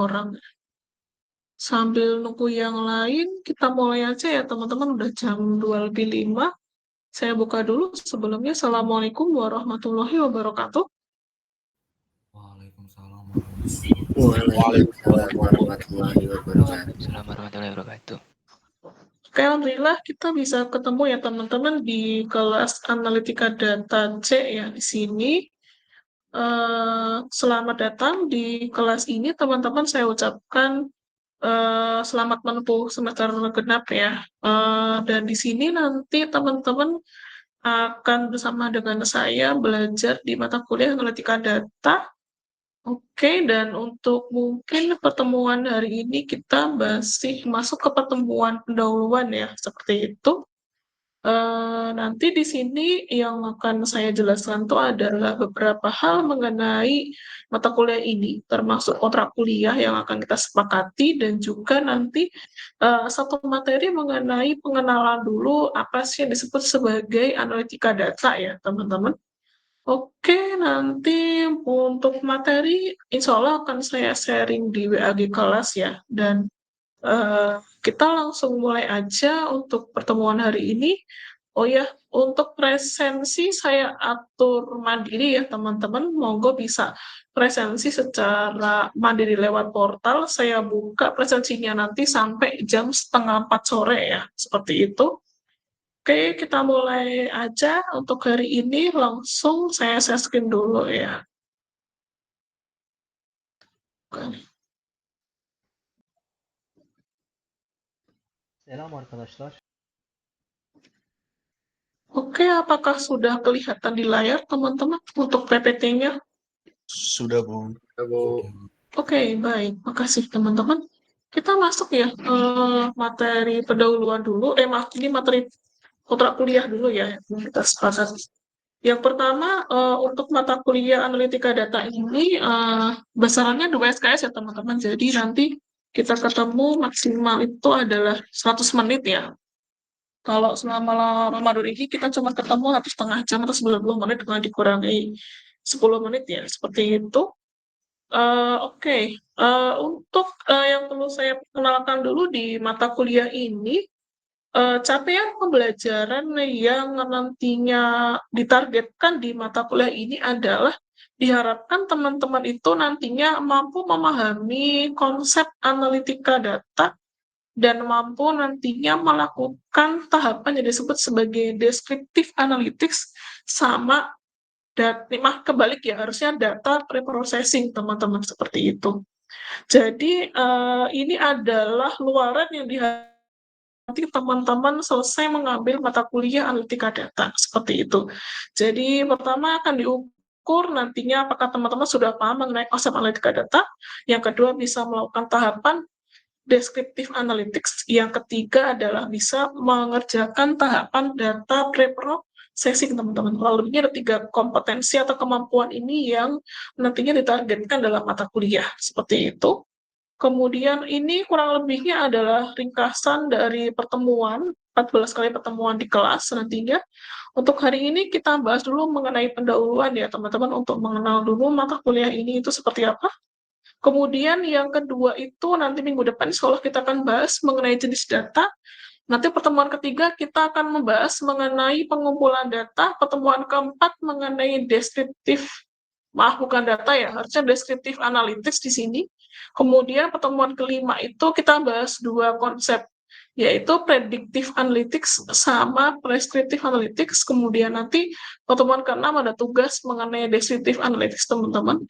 orang. Sambil nunggu yang lain, kita mulai aja ya teman-teman, udah jam 2:05. Saya buka dulu sebelumnya. Assalamualaikum warahmatullahi wabarakatuh. Waalaikumsalam warahmatullahi Waalaikumsalam warahmatullahi wabarakatuh. Assalamualaikum warahmatullahi wabarakatuh. Oke, alhamdulillah kita bisa ketemu ya teman-teman di kelas Analitika Data C ya di sini. Selamat datang di kelas ini teman-teman, saya ucapkan selamat menempuh semester genap ya. Dan di sini nanti teman-teman akan bersama dengan saya belajar di mata kuliah Analitika Data. Oke, dan untuk mungkin pertemuan hari ini kita masih masuk ke pertemuan pendahuluan ya, seperti itu. Nanti di sini yang akan saya jelaskan itu adalah beberapa hal mengenai mata kuliah ini, termasuk kontrak kuliah yang akan kita sepakati, dan juga nanti satu materi mengenai pengenalan dulu apa sih yang disebut sebagai analitika data ya, teman-teman. Oke, nanti untuk materi insya Allah akan saya sharing di WAG kelas ya, dan kita langsung mulai aja untuk pertemuan hari ini. Oh ya, untuk presensi saya atur mandiri ya teman-teman, monggo bisa presensi secara mandiri lewat portal, saya buka presensinya nanti sampai jam 3:30 sore ya, seperti itu. Oke, kita mulai aja untuk hari ini, langsung saya share screen dulu ya. Selam arkadaşlar. Oke, apakah sudah kelihatan di layar teman-teman untuk PPT-nya? Sudah, Bu. Oke, baik. Makasih teman-teman. Kita masuk ya ke materi pendahuluan dulu. Maaf, ini materi kontrak kuliah dulu ya yang kita sepakati. Yang pertama, untuk mata kuliah analitika data ini, besarannya 2 SKS ya teman-teman. Jadi nanti kita ketemu maksimal itu adalah 100 menit ya. Kalau selama Ramadan ini kita cuma ketemu 1,5 jam atau 90 menit dengan dikurangi 10 menit ya, seperti itu. Oke, untuk yang perlu saya perkenalkan dulu di mata kuliah ini, capaian pembelajaran yang nantinya ditargetkan di mata kuliah ini adalah diharapkan teman-teman itu nantinya mampu memahami konsep analitika data dan mampu nantinya melakukan tahapan yang disebut sebagai descriptive analytics sama kebalik ya, harusnya data preprocessing teman-teman, seperti itu. Jadi ini adalah luaran yang nanti teman-teman selesai mengambil mata kuliah analitika data, seperti itu. Jadi pertama akan diukur nantinya apakah teman-teman sudah paham mengenai konsep analitika data, yang kedua bisa melakukan tahapan descriptive analytics, yang ketiga adalah bisa mengerjakan tahapan data preprocessing teman-teman. Lalu ini ada 3 kompetensi atau kemampuan ini yang nantinya ditargetkan dalam mata kuliah, seperti itu. Kemudian ini kurang lebihnya adalah ringkasan dari pertemuan, 14 kali pertemuan di kelas nantinya. Untuk hari ini kita bahas dulu mengenai pendahuluan ya teman-teman, untuk mengenal dulu mata kuliah ini itu seperti apa. Kemudian yang kedua itu nanti minggu depan insya Allah kita akan bahas mengenai jenis data. Nanti pertemuan ketiga kita akan membahas mengenai pengumpulan data. Pertemuan keempat mengenai bukan data ya, harusnya deskriptif analytics di sini. Kemudian pertemuan kelima itu kita bahas 2 konsep, yaitu predictive analytics sama prescriptive analytics. Kemudian nanti pertemuan keenam ada tugas mengenai descriptive analytics teman-teman.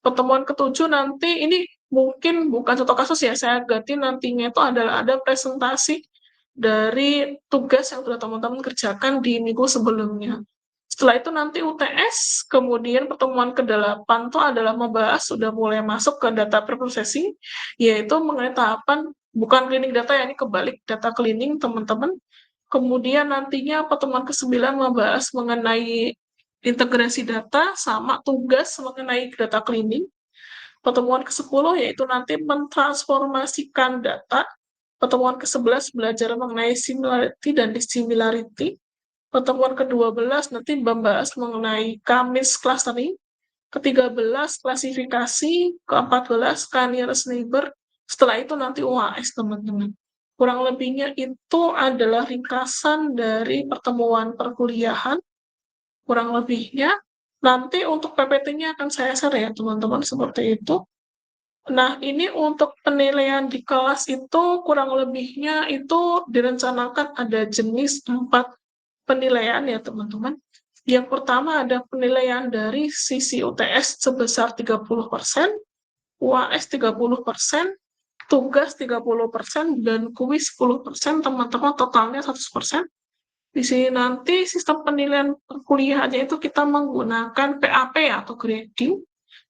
Pertemuan ketujuh nanti ini mungkin bukan contoh kasus ya, saya ganti nantinya itu adalah ada presentasi dari tugas yang sudah teman-teman kerjakan di minggu sebelumnya. Setelah itu nanti UTS, kemudian pertemuan ke-8 itu adalah membahas, sudah mulai masuk ke data preprocessing, yaitu mengenai tahapan, bukan cleaning data ya, ini kebalik, data cleaning teman-teman. Kemudian nantinya pertemuan ke-9 membahas mengenai integrasi data sama tugas mengenai data cleaning. Pertemuan ke-10 yaitu nanti mentransformasikan data. Pertemuan ke-11 belajar mengenai similarity dan dissimilarity. Pertemuan ke-12 nanti membahas mengenai K-means clustering. ke-13 klasifikasi, ke-14 nearest neighbor, setelah itu nanti UAS teman-teman. Kurang lebihnya itu adalah ringkasan dari pertemuan perkuliahan, kurang lebihnya. Nanti untuk PPT-nya akan saya share ya teman-teman, seperti itu. Nah, ini untuk penilaian di kelas itu kurang lebihnya itu direncanakan ada jenis 4 penilaian ya teman-teman. Yang pertama ada penilaian dari sisi UTS sebesar 30%, UAS 30%, tugas 30%, dan kuis 10%, teman-teman totalnya 100%. Di sini nanti sistem penilaian perkuliahannya itu kita menggunakan PAP atau grading.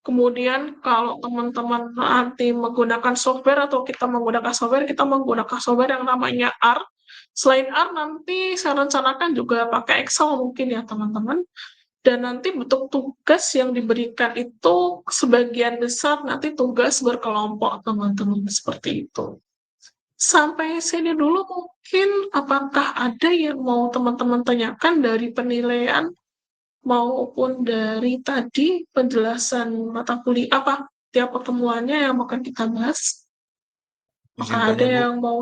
Kemudian kalau teman-teman nanti menggunakan software atau kita menggunakan software yang namanya R. Selain R nanti saya rencanakan juga pakai Excel mungkin ya teman-teman. Dan nanti bentuk tugas yang diberikan itu sebagian besar nanti tugas berkelompok teman-teman, seperti itu. Sampai sini dulu mungkin apakah ada yang mau teman-teman tanyakan dari penilaian maupun dari tadi penjelasan mata kuliah apa tiap pertemuannya yang akan kita bahas? Izin Apakah ada tanya, Bu, yang mau?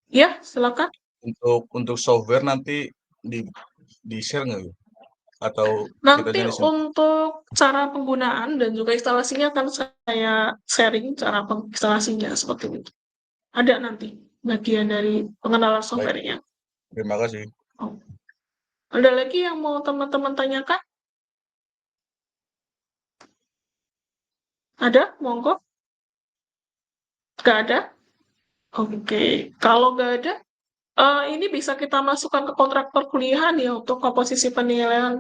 Ya, silakan. untuk software nanti di share nggak, Bu? Atau kita Nanti jadi sendiri? untuk cara penggunaan dan juga instalasinya akan saya sharing cara instalasinya seperti itu. Ada nanti bagian dari pengenalan softwarenya. Terima kasih. Oh. Ada lagi yang mau teman-teman tanyakan? Ada? Monggo. Nggak ada? Oke. Kalau nggak ada, ini bisa kita masukkan ke kontrak perkuliahan ya untuk komposisi penilaian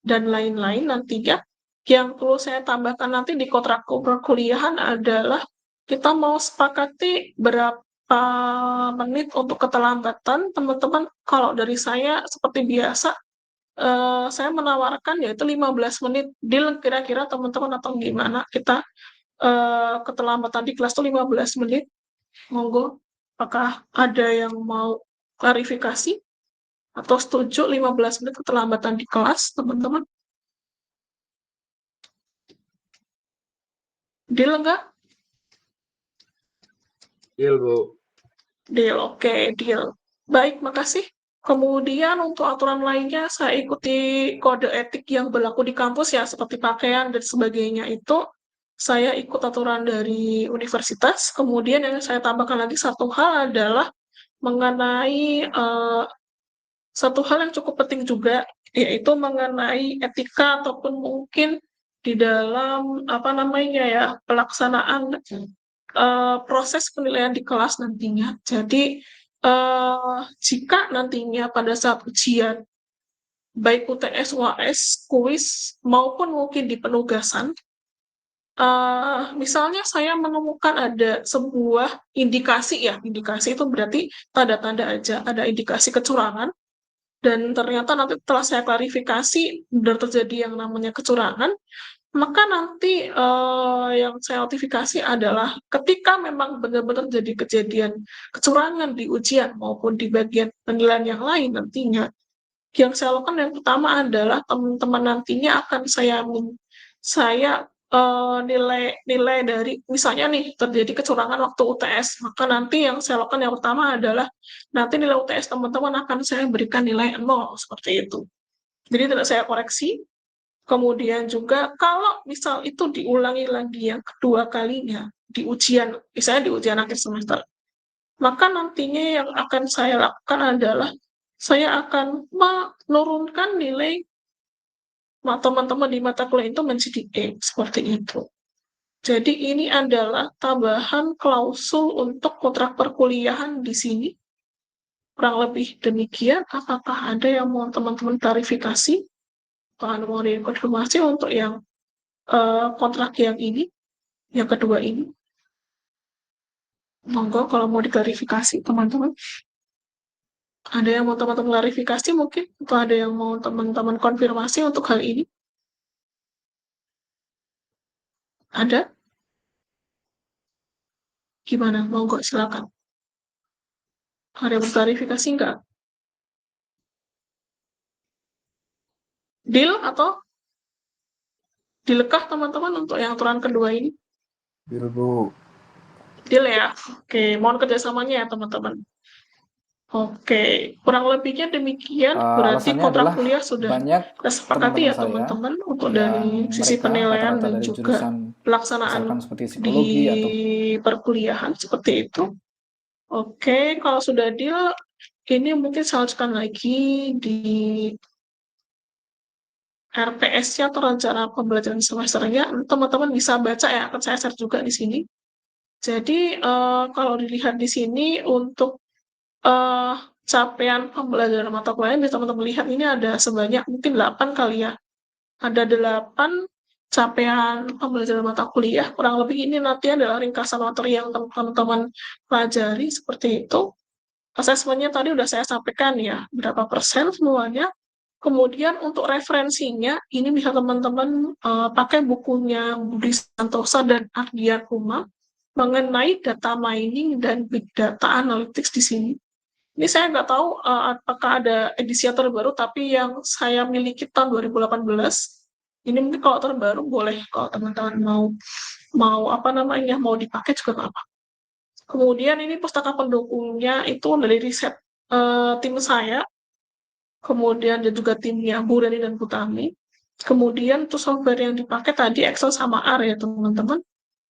dan lain-lain nantinya. Yang perlu saya tambahkan nanti di kontrak perkuliahan adalah kita mau sepakati berapa menit untuk keterlambatan, teman-teman. Kalau dari saya seperti biasa, saya menawarkan yaitu 15 menit. Deal kira-kira teman-teman atau gimana? Kita keterlambatan di kelas itu 15 menit. Monggo, apakah ada yang mau klarifikasi atau setuju 15 menit keterlambatan di kelas, teman-teman? Deal enggak? Deal, Bu. Deal, oke, deal. Baik, makasih. Kemudian untuk aturan lainnya, saya ikuti kode etik yang berlaku di kampus ya, seperti pakaian dan sebagainya itu. Saya ikut aturan dari universitas. Kemudian yang saya tambahkan lagi satu hal adalah mengenai satu hal yang cukup penting juga, yaitu mengenai etika ataupun mungkin di dalam apa namanya ya pelaksanaan proses penilaian di kelas nantinya. Jadi jika nantinya pada saat ujian baik UTS, UAS, kuis maupun mungkin di penugasan, misalnya saya menemukan ada sebuah indikasi ya, indikasi itu berarti tanda-tanda aja ada indikasi kecurangan. Dan ternyata nanti setelah saya klarifikasi benar terjadi yang namanya kecurangan, maka nanti yang saya notifikasi adalah ketika memang benar-benar jadi kejadian kecurangan di ujian maupun di bagian penilaian yang lain nantinya, yang saya lakukan yang pertama adalah teman-teman nantinya akan saya nilai dari misalnya nih terjadi kecurangan waktu UTS, maka nanti yang saya lakukan yang pertama adalah nanti nilai UTS teman-teman akan saya berikan nilai 0 seperti itu. Jadi tidak saya koreksi. Kemudian juga kalau misal itu diulangi lagi yang kedua kalinya di ujian, misalnya di ujian akhir semester, maka nantinya yang akan saya lakukan adalah saya akan menurunkan nilai teman-teman di mata kuliah itu menjadi E, seperti itu. Jadi ini adalah tambahan klausul untuk kontrak perkuliahan di sini. Kurang lebih demikian, apakah ada yang mau teman-teman klarifikasi? Atau mau dikonfirmasi untuk yang kontrak yang ini, yang kedua ini? Monggo kalau mau diklarifikasi teman-teman. Ada yang mau teman-teman klarifikasi mungkin? Atau ada yang mau teman-teman konfirmasi untuk hal ini? Ada? Gimana? Monggo, silakan. Ada yang mau klarifikasi nggak? Deal atau Dilekah teman-teman untuk yang aturan kedua ini? Biru, Bu. Deal ya? Oke, mohon kerjasamanya ya teman-teman. Oke, kurang lebihnya demikian. Berarti Alasannya kontrak adalah kuliah sudah banyak kita sepakati teman-teman ya saya teman-teman untuk yang dari sisi mereka penilaian rata-rata dan dari juga jurusan pelaksanaan misalkan seperti di psikologi atau perkuliahan seperti itu. Oke, kalau sudah deal, ini mungkin saya lanjutkan lagi di RPS-nya atau rencana pembelajaran semesternya. Teman-teman bisa baca ya, akan saya share juga di sini. Jadi, kalau dilihat di sini untuk capaian pembelajaran mata kuliah bisa teman-teman lihat ini ada sebanyak mungkin 8 kali ya. Ada 8 capaian pembelajaran mata kuliah. Kurang lebih ini nanti adalah ringkasan materi yang teman-teman pelajari seperti itu. Asesmennya tadi udah saya sampaikan ya, berapa persen semuanya. Kemudian untuk referensinya, ini bisa teman-teman pakai bukunya Budi Santosa dan Ardian Uma mengenai data mining dan big data analytics di sini. Ini saya nggak tahu apakah ada edisi yang terbaru, tapi yang saya miliki tahun 2018, ini mungkin kalau terbaru boleh kalau teman-teman mau apa namanya mau dipakai juga nggak apa. Kemudian ini pustaka pendukungnya itu dari riset tim saya, kemudian dan juga timnya Bu Reni dan Bu Tami. Kemudian tuh software yang dipakai tadi Excel sama R ya teman-teman.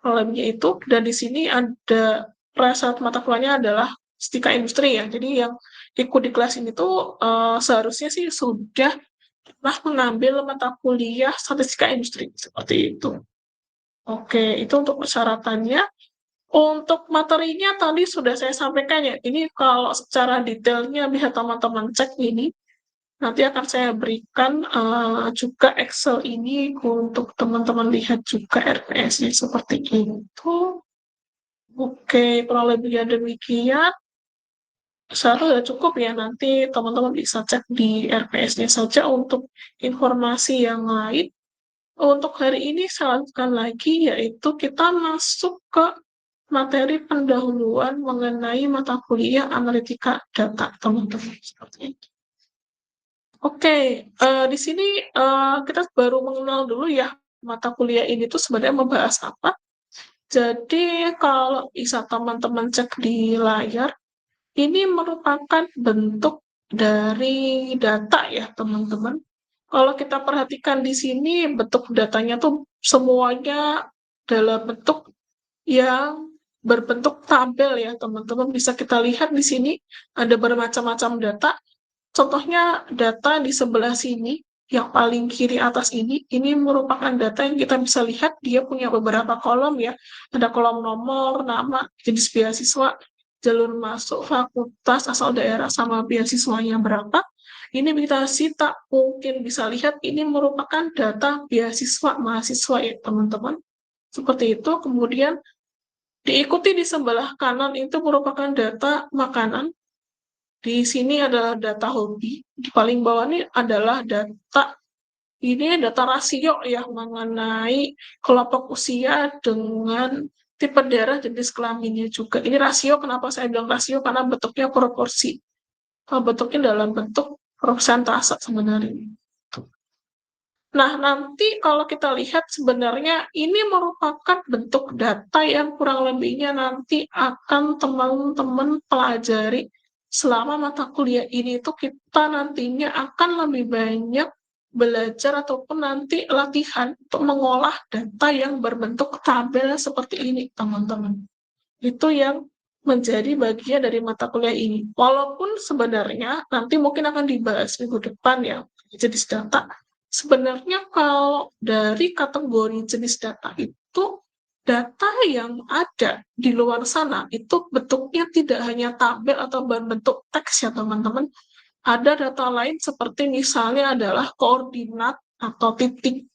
Lebihnya itu, dan di sini ada saat mata kuliahnya adalah statistika industri ya. Jadi yang ikut di kelas ini tuh seharusnya sih sudah pernah mengambil mata kuliah statistika industri seperti itu. Oke, itu untuk persyaratannya. Untuk materinya tadi sudah saya sampaikan ya. Ini kalau secara detailnya bisa teman-teman cek ini. Nanti akan saya berikan juga Excel ini untuk teman-teman lihat juga RPS-nya seperti itu. Oke, kurang lebihnya demikian. Saya sudah cukup ya, nanti teman-teman bisa cek di RPS-nya saja untuk informasi yang lain. Untuk hari ini saya lanjutkan lagi, yaitu kita masuk ke materi pendahuluan mengenai mata kuliah analitika data, teman-teman. Seperti itu. Oke, di sini kita baru mengenal dulu ya, mata kuliah ini tuh sebenarnya membahas apa. Jadi kalau bisa teman-teman cek di layar, ini merupakan bentuk dari data ya teman-teman. Kalau kita perhatikan di sini, bentuk datanya tuh semuanya dalam bentuk yang berbentuk tabel ya teman-teman. Bisa kita lihat di sini ada bermacam-macam data. Contohnya data di sebelah sini, yang paling kiri atas ini merupakan data yang kita bisa lihat dia punya beberapa kolom ya. Ada kolom nomor, nama, jenis beasiswa, jalur masuk, fakultas, asal daerah, sama beasiswanya berapa. Ini kita mungkin bisa lihat ini merupakan data beasiswa mahasiswa ya teman-teman. Seperti itu, kemudian diikuti di sebelah kanan itu merupakan data makanan. Di sini adalah data hobi, di paling bawah ini adalah data rasio ya mengenai kelompok usia dengan tipe darah jenis kelaminnya juga. Ini rasio, kenapa saya bilang rasio? Karena bentuknya proporsi. Bentuknya dalam bentuk persentase sebenarnya. Nah, nanti kalau kita lihat sebenarnya ini merupakan bentuk data yang kurang lebihnya nanti akan teman-teman pelajari selama mata kuliah ini itu kita nantinya akan lebih banyak belajar ataupun nanti latihan untuk mengolah data yang berbentuk tabel seperti ini, teman-teman. Itu yang menjadi bagian dari mata kuliah ini. Walaupun sebenarnya nanti mungkin akan dibahas minggu depan ya, jenis data. Sebenarnya kalau dari kategori jenis data itu, data yang ada di luar sana itu bentuknya tidak hanya tabel atau berbentuk teks ya teman-teman. Ada data lain seperti misalnya adalah koordinat atau titik.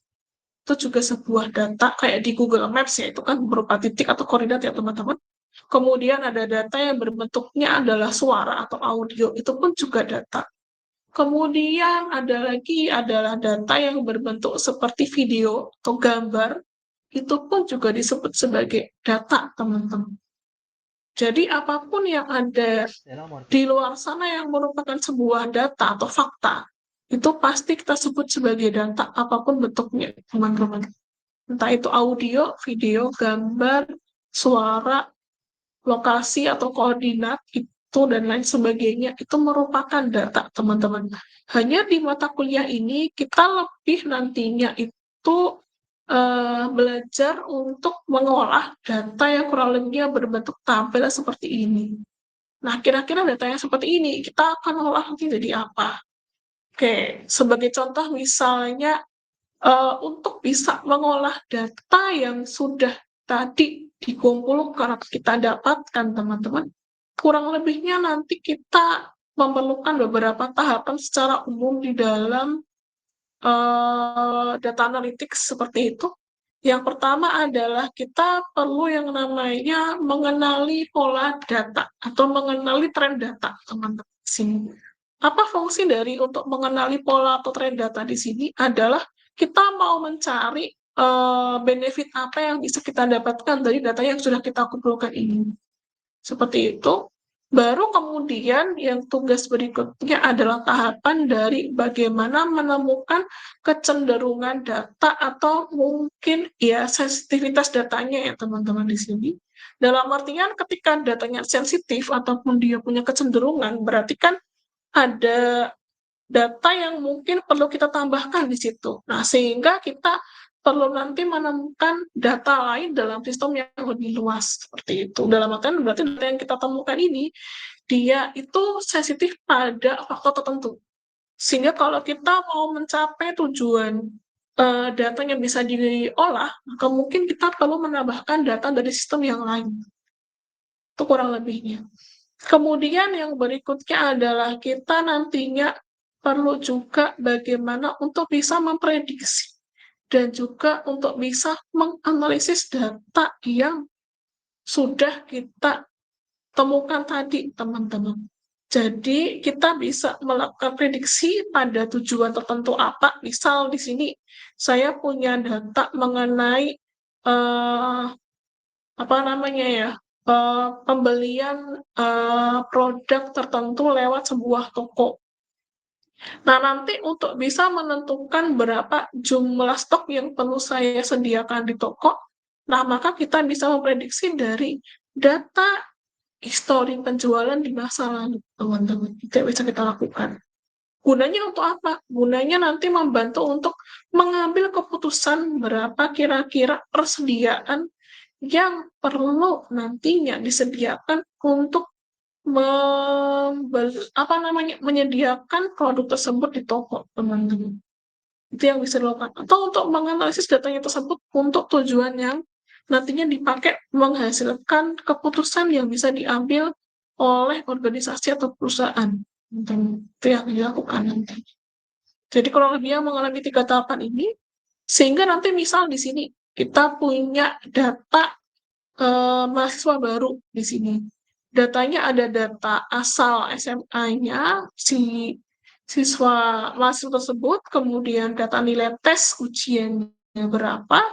Itu juga sebuah data kayak di Google Maps ya, itu kan berupa titik atau koordinat ya teman-teman. Kemudian ada data yang berbentuknya adalah suara atau audio, itu pun juga data. Kemudian ada lagi adalah data yang berbentuk seperti video atau gambar, itu pun juga disebut sebagai data, teman-teman. Jadi apapun yang ada Selam di arkadaşlar. luar sana yang merupakan sebuah data atau fakta, itu pasti kita sebut sebagai data apapun bentuknya, teman-teman. entah itu audio, video, gambar, suara, lokasi atau koordinat itu dan lain sebagainya itu merupakan data, teman-teman. Hanya di mata kuliah ini kita lebih nantinya itu belajar untuk mengolah data yang kurang lebihnya berbentuk tabel seperti ini. Nah, kira-kira data yang seperti ini kita akan olah nanti jadi apa? Oke, sebagai contoh misalnya untuk bisa mengolah data yang sudah tadi dikumpulkan atau kita dapatkan, teman-teman, kurang lebihnya nanti kita memerlukan beberapa tahapan secara umum di dalam data analytics seperti itu. Yang pertama adalah kita perlu yang namanya mengenali pola data atau mengenali tren data, teman-teman. Sini. Apa fungsi dari untuk mengenali pola atau tren data di sini adalah kita mau mencari benefit apa yang bisa kita dapatkan dari data yang sudah kita kumpulkan ini. Seperti itu. Baru kemudian yang tugas berikutnya adalah tahapan dari bagaimana menemukan kecenderungan data atau mungkin ya sensitivitas datanya ya teman-teman di sini. Dalam artian ketika datanya sensitif ataupun dia punya kecenderungan, berarti kan ada data yang mungkin perlu kita tambahkan di situ. Nah, sehingga kita perlu nanti menemukan data lain dalam sistem yang lebih luas seperti itu. Dalam artian berarti data yang kita temukan ini dia itu sensitif pada faktor tertentu. Sehingga kalau kita mau mencapai tujuan datanya bisa diolah, maka mungkin kita perlu menambahkan data dari sistem yang lain. Itu kurang lebihnya. Kemudian yang berikutnya adalah kita nantinya perlu juga bagaimana untuk bisa memprediksi dan juga untuk bisa menganalisis data yang sudah kita temukan tadi, teman-teman. Jadi, kita bisa melakukan prediksi pada tujuan tertentu apa. Misal di sini, saya punya data mengenai apa namanya ya, pembelian produk tertentu lewat sebuah toko. Nah, nanti untuk bisa menentukan berapa jumlah stok yang perlu saya sediakan di toko, nah maka kita bisa memprediksi dari data histori penjualan di masa lalu, teman-teman. Itu yang bisa kita lakukan. Gunanya untuk apa? Gunanya nanti membantu untuk mengambil keputusan berapa kira-kira persediaan yang perlu nantinya disediakan untuk menyediakan produk tersebut di toko, teman-teman. Itu yang bisa dilakukan. Atau untuk menganalisis datanya tersebut untuk tujuan yang nantinya dipakai menghasilkan keputusan yang bisa diambil oleh organisasi atau perusahaan. Itu yang dilakukan nanti. Jadi kalau lebih mengalami 3 tahapan ini, sehingga nanti misal di sini kita punya data mahasiswa baru di sini. Datanya ada data asal SMA si siswa mahasiswa tersebut, kemudian data nilai tes ujiannya berapa,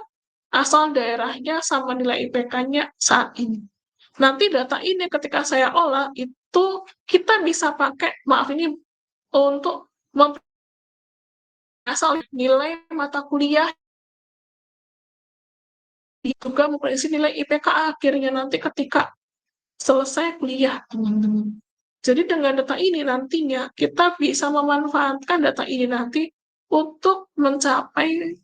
asal daerahnya sama nilai IPK-nya saat ini. Nanti data ini ketika saya olah itu kita bisa pakai, maaf ini untuk asal nilai mata kuliah juga memprediksi nilai IPK akhirnya nanti ketika selesai kuliah, teman-teman. Jadi dengan data ini nantinya kita bisa memanfaatkan data ini nanti untuk mencapai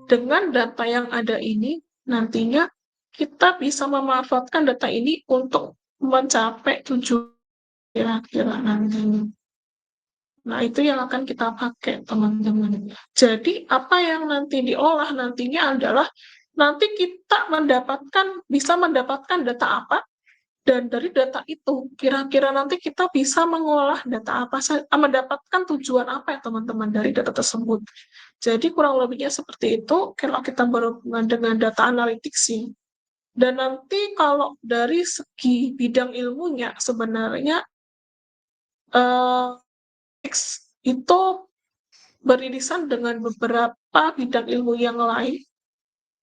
dengan data yang ada ini, nantinya kita bisa memanfaatkan data ini untuk mencapai tujuan kira-kira nantinya. Nah, itu yang akan kita pakai, teman-teman. Jadi, apa yang nanti diolah nantinya adalah nanti kita bisa mendapatkan data apa, dan dari data itu, kira-kira nanti kita bisa mengolah data apa saja, mendapatkan tujuan apa ya teman-teman dari data tersebut. Jadi kurang lebihnya seperti itu kalau kita berhubungan dengan data analytics sih. Dan nanti kalau dari segi bidang ilmunya, sebenarnya itu beririsan dengan beberapa bidang ilmu yang lain.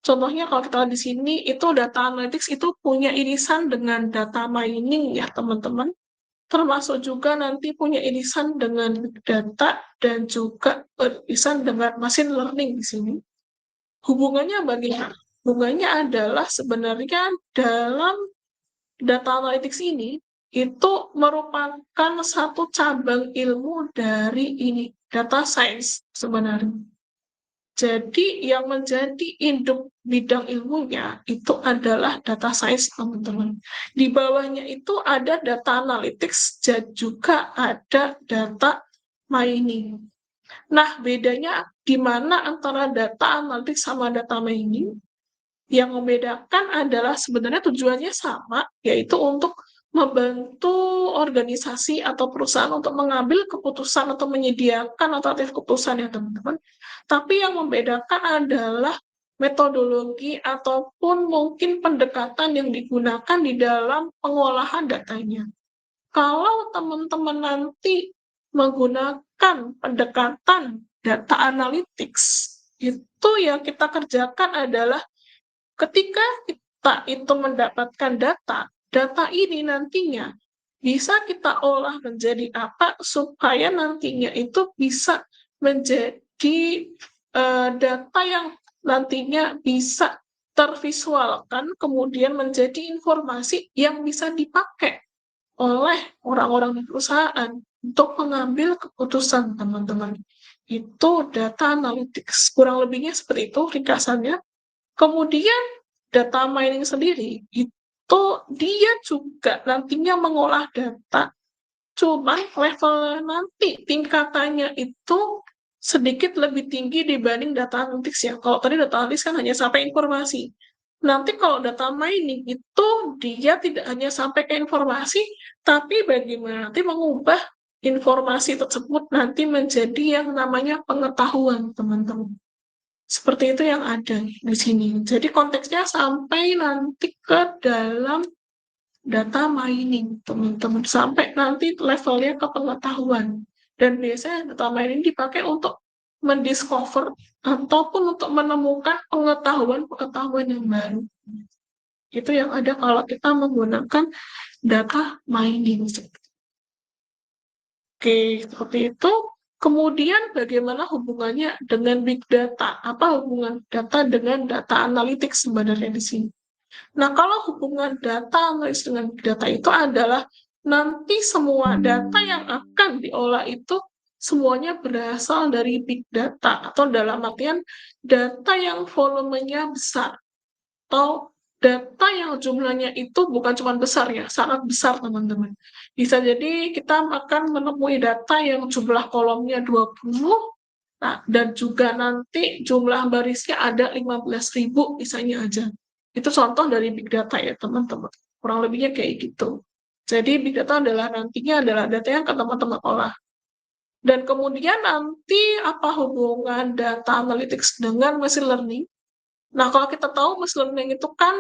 Contohnya kalau kita lihat di sini, itu data analytics itu punya irisan dengan data mining ya teman-teman. Termasuk juga nanti punya irisan dengan big data dan juga beririsan dengan machine learning di sini. Hubungannya bagaimana? Hubungannya adalah sebenarnya dalam data analytics ini itu merupakan satu cabang ilmu dari ini data science sebenarnya. Jadi yang menjadi induk bidang ilmunya itu adalah data science, teman-teman. Di bawahnya itu ada data analytics dan juga ada data mining. Nah, bedanya di mana antara data analytics sama data mining? Yang membedakan adalah sebenarnya tujuannya sama, yaitu untuk membantu organisasi atau perusahaan untuk mengambil keputusan atau menyediakan alternatif keputusan ya teman-teman. Tapi yang membedakan adalah metodologi ataupun mungkin pendekatan yang digunakan di dalam pengolahan datanya. Kalau teman-teman nanti menggunakan pendekatan data analytics, itu yang kita kerjakan adalah ketika kita itu mendapatkan data, data ini nantinya bisa kita olah menjadi apa supaya nantinya itu bisa menjadi data yang nantinya bisa tervisualkan, kemudian menjadi informasi yang bisa dipakai oleh orang-orang di perusahaan untuk mengambil keputusan, teman-teman. Itu data analytics. Kurang lebihnya seperti itu ringkasannya. Kemudian data mining sendiri itu dia juga nantinya mengolah data, cuman level nanti tingkatannya itu sedikit lebih tinggi dibanding data analytics ya. Kalau tadi data analytics kan hanya sampai informasi. Nanti kalau data mining itu dia tidak hanya sampai ke informasi, tapi bagaimana nanti mengubah informasi tersebut nanti menjadi yang namanya pengetahuan, teman-teman. Seperti itu yang ada di sini. Jadi konteksnya sampai nanti ke dalam data mining, teman-teman. Sampai nanti levelnya ke pengetahuan. Dan biasanya data mining dipakai untuk mendiscover ataupun untuk menemukan pengetahuan-pengetahuan yang baru. Itu yang ada kalau kita menggunakan data mining. Oke, seperti itu. Kemudian bagaimana hubungannya dengan big data? Apa hubungan data dengan data analytics sebenarnya di sini? Nah, kalau hubungan data analytics dengan big data itu adalah nanti semua data yang akan diolah itu semuanya berasal dari big data atau dalam artian data yang volumenya besar atau data yang jumlahnya itu bukan cuma besar ya, sangat besar teman-teman. Bisa jadi kita akan menemui data yang jumlah kolomnya 20, nah, dan juga nanti jumlah barisnya ada 15.000 misalnya aja. Itu contoh dari big data ya teman-teman. Kurang lebihnya kayak gitu. Jadi big data adalah nantinya adalah data yang teman-teman olah. Dan kemudian nanti apa hubungan data analytics dengan machine learning? Nah, kalau kita tahu machine learning itu kan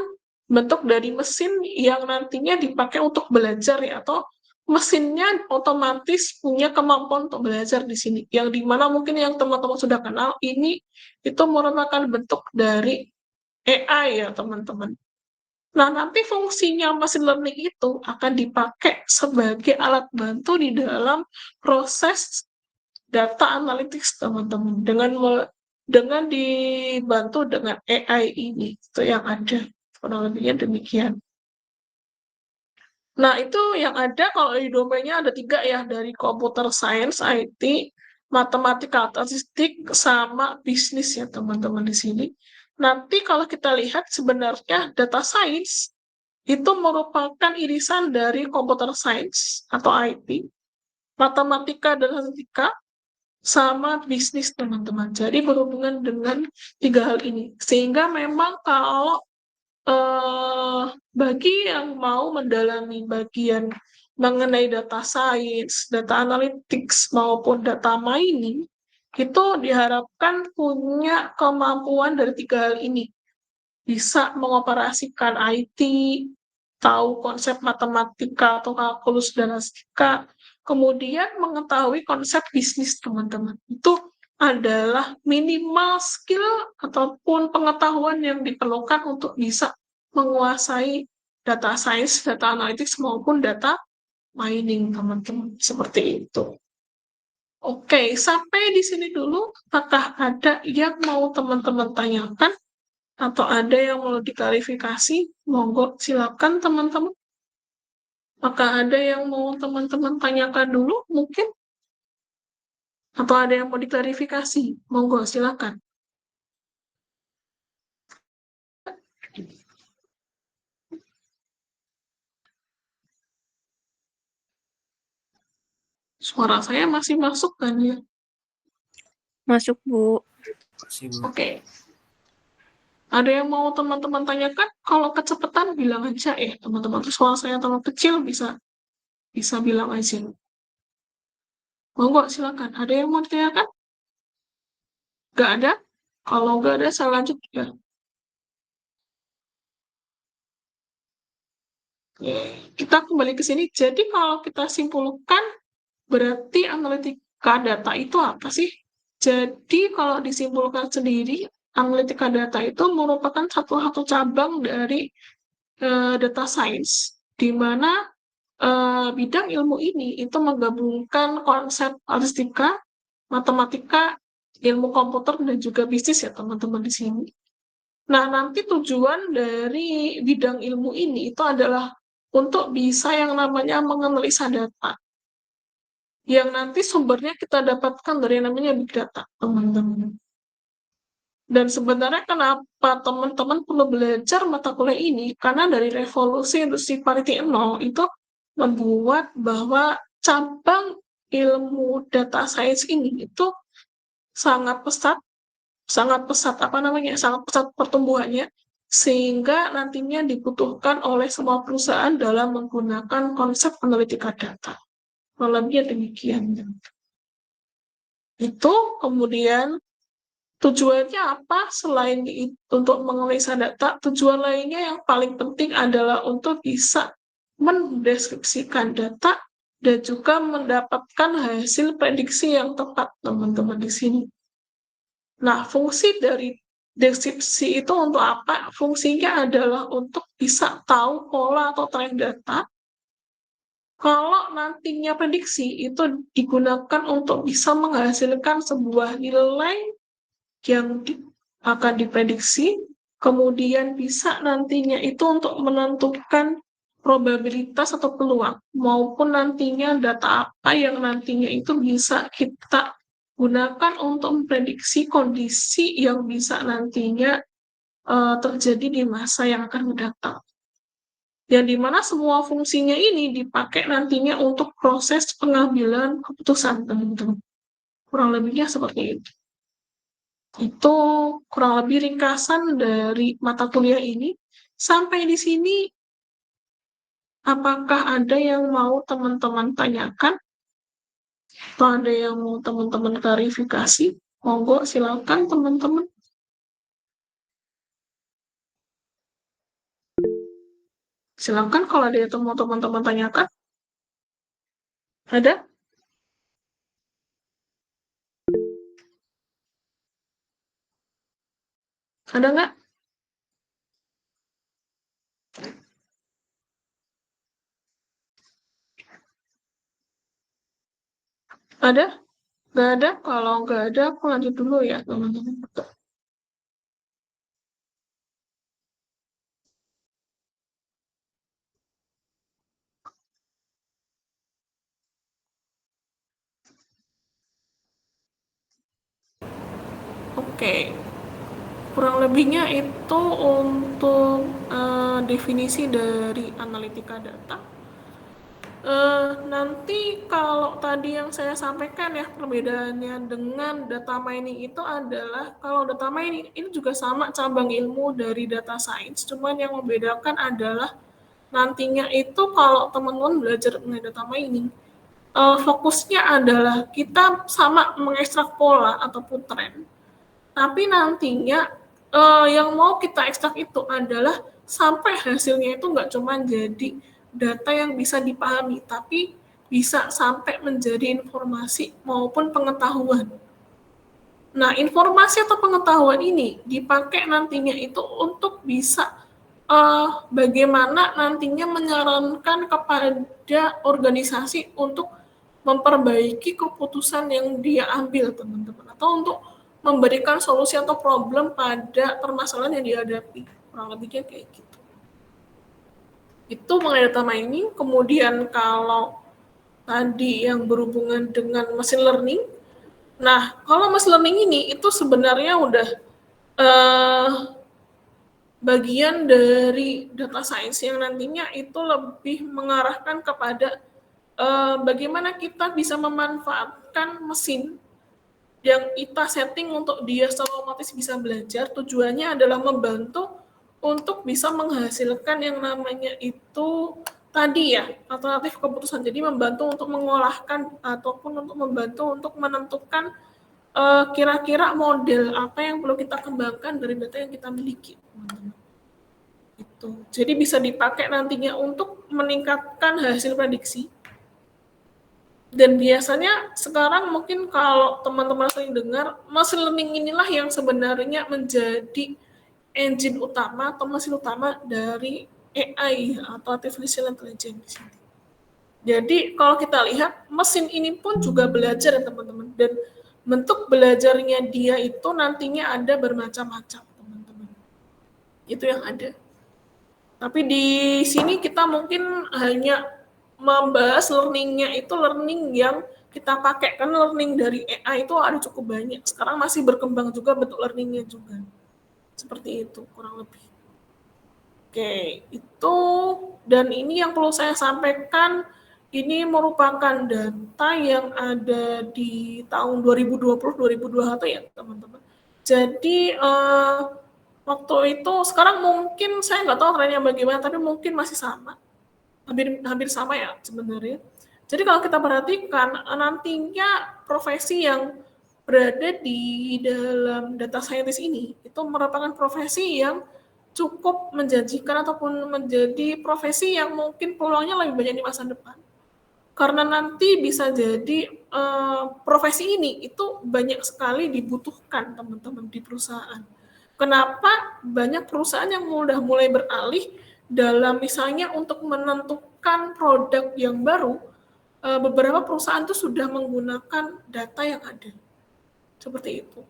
bentuk dari mesin yang nantinya dipakai untuk belajar ya, atau mesinnya otomatis punya kemampuan untuk belajar di sini. Yang dimana mungkin yang teman-teman sudah kenal, ini itu merupakan bentuk dari AI ya, teman-teman. Nah, nanti fungsinya machine learning itu akan dipakai sebagai alat bantu di dalam proses data analytics, teman-teman. Dengan dibantu dengan AI ini, itu yang ada. Kurang lebihnya demikian. Nah, itu yang ada kalau di domainnya ada 3 ya, dari computer science, IT, matematika statistik sama bisnis ya teman-teman di sini. Nanti kalau kita lihat sebenarnya data science itu merupakan irisan dari computer science atau IT, matematika dan statistika, sama bisnis teman-teman. Jadi berhubungan dengan tiga hal ini. Sehingga memang kalau bagi yang mau mendalami bagian mengenai data science, data analytics, maupun data mining, itu diharapkan punya kemampuan dari tiga hal ini. Bisa mengoperasikan IT, tahu konsep matematika atau kalkulus dan statistika, kemudian mengetahui konsep bisnis teman-teman. Itu adalah minimal skill ataupun pengetahuan yang diperlukan untuk bisa menguasai data science, data analytics, maupun data mining, teman-teman. Seperti itu. Oke, sampai di sini dulu. Apakah ada yang mau teman-teman tanyakan? Atau ada yang mau diklarifikasi? Monggo, silakan teman-teman. Apakah ada yang mau teman-teman tanyakan dulu mungkin? Atau ada yang mau diklarifikasi? Monggo, silakan. Suara saya masih masuk kan ya? Masuk, Bu. Masih, Bu. Oke. Ada yang mau teman-teman tanyakan? Kalau kecepatan bilang aja teman-teman. Suara saya terlalu kecil bisa bilang aja. Monggo, silakan. Ada yang mau ditanyakan? Gak ada? Kalau gak ada, saya lanjut ya. Kita kembali ke sini. Jadi kalau kita simpulkan, berarti analitika data itu apa sih? Jadi kalau disimpulkan sendiri, analitika data itu merupakan satu cabang dari data science, di mana bidang ilmu ini itu menggabungkan konsep statistika, matematika, ilmu komputer, dan juga bisnis ya teman-teman di sini. Nah, nanti tujuan dari bidang ilmu ini itu adalah untuk bisa yang namanya menganalisa data, yang nanti sumbernya kita dapatkan dari yang namanya big data, teman-teman. Dan sebenarnya kenapa teman-teman perlu belajar mata kuliah ini? Karena dari revolusi industri 4.0 itu membuat bahwa cabang ilmu data science ini itu sangat pesat, sangat pesat pertumbuhannya, sehingga nantinya dibutuhkan oleh semua perusahaan dalam menggunakan konsep analitika data. Lebih demikian. Itu kemudian tujuannya apa selain untuk menganalisa data? Tujuan lainnya yang paling penting adalah untuk bisa mendeskripsikan data dan juga mendapatkan hasil prediksi yang tepat, teman-teman di sini. Nah, fungsi dari deskripsi itu untuk apa? Fungsinya adalah untuk bisa tahu pola atau tren data. Kalau nantinya prediksi itu digunakan untuk bisa menghasilkan sebuah nilai yang akan diprediksi, kemudian bisa nantinya itu untuk menentukan probabilitas atau peluang, maupun nantinya data apa yang nantinya itu bisa kita gunakan untuk memprediksi kondisi yang bisa nantinya terjadi di masa yang akan mendatang. Yang dimana semua fungsinya ini dipakai nantinya untuk proses pengambilan keputusan, teman-teman. Kurang lebihnya seperti itu. Itu kurang lebih ringkasan dari mata kuliah ini. Sampai di sini, apakah ada yang mau teman-teman tanyakan? Atau ada yang mau teman-teman klarifikasi? Monggo, silakan teman-teman. Silakan kalau ada yang mau teman-teman tanyakan. Ada? Ada nggak? Ada? Nggak ada? Kalau nggak ada, aku lanjut dulu ya, teman-teman. Oke, kurang lebihnya itu untuk definisi dari analitika data. Nanti kalau tadi yang saya sampaikan ya, perbedaannya dengan data mining itu adalah, kalau data mining ini juga sama cabang ilmu dari data science, cuman yang membedakan adalah nantinya itu kalau teman-teman belajar mengenai data mining, fokusnya adalah kita sama mengekstrak pola ataupun tren, tapi nantinya yang mau kita ekstrak itu adalah sampai hasilnya itu nggak cuma jadi data yang bisa dipahami, tapi bisa sampai menjadi informasi maupun pengetahuan. Nah, informasi atau pengetahuan ini dipakai nantinya itu untuk bisa bagaimana nantinya menyarankan kepada organisasi untuk memperbaiki keputusan yang dia ambil, teman-teman, atau untuk memberikan solusi atau problem pada permasalahan yang dihadapi. Kurang lebihnya kayak gitu. Itu mengenai data mining. Kemudian kalau tadi yang berhubungan dengan machine learning, nah kalau machine learning ini itu sebenarnya udah bagian dari data science yang nantinya itu lebih mengarahkan kepada bagaimana kita bisa memanfaatkan mesin yang kita setting untuk dia secara otomatis bisa belajar. Tujuannya adalah membantu untuk bisa menghasilkan yang namanya itu tadi ya, alternatif keputusan. Jadi membantu untuk mengolahkan ataupun untuk membantu untuk menentukan kira-kira model apa yang perlu kita kembangkan dari data yang kita miliki. Itu. Jadi bisa dipakai nantinya untuk meningkatkan hasil prediksi. Dan biasanya sekarang mungkin kalau teman-teman sering dengar, machine learning inilah yang sebenarnya menjadi engine utama atau mesin utama dari AI atau artificial intelligence. Jadi kalau kita lihat, mesin ini pun juga belajar ya teman-teman. Dan bentuk belajarnya dia itu nantinya ada bermacam-macam, teman-teman. Itu yang ada. Tapi di sini kita mungkin hanya membahas learning-nya itu learning yang kita pakai, kan learning dari AI itu ada cukup banyak. Sekarang masih berkembang juga bentuk learning-nya juga. Seperti itu kurang lebih. Oke, itu dan ini yang perlu saya sampaikan, ini merupakan data yang ada di tahun 2020-2021 ya teman-teman. Jadi waktu itu, sekarang mungkin saya nggak tahu trennya bagaimana, tapi mungkin masih sama. Hampir sama ya sebenarnya. Jadi kalau kita perhatikan, nantinya profesi yang berada di dalam data scientist ini, itu merupakan profesi yang cukup menjanjikan ataupun menjadi profesi yang mungkin peluangnya lebih banyak di masa depan. Karena nanti bisa jadi profesi ini itu banyak sekali dibutuhkan teman-teman di perusahaan. Kenapa banyak perusahaan yang udah mulai beralih dalam misalnya untuk menentukan produk yang baru, beberapa perusahaan itu sudah menggunakan data yang ada. Seperti itu.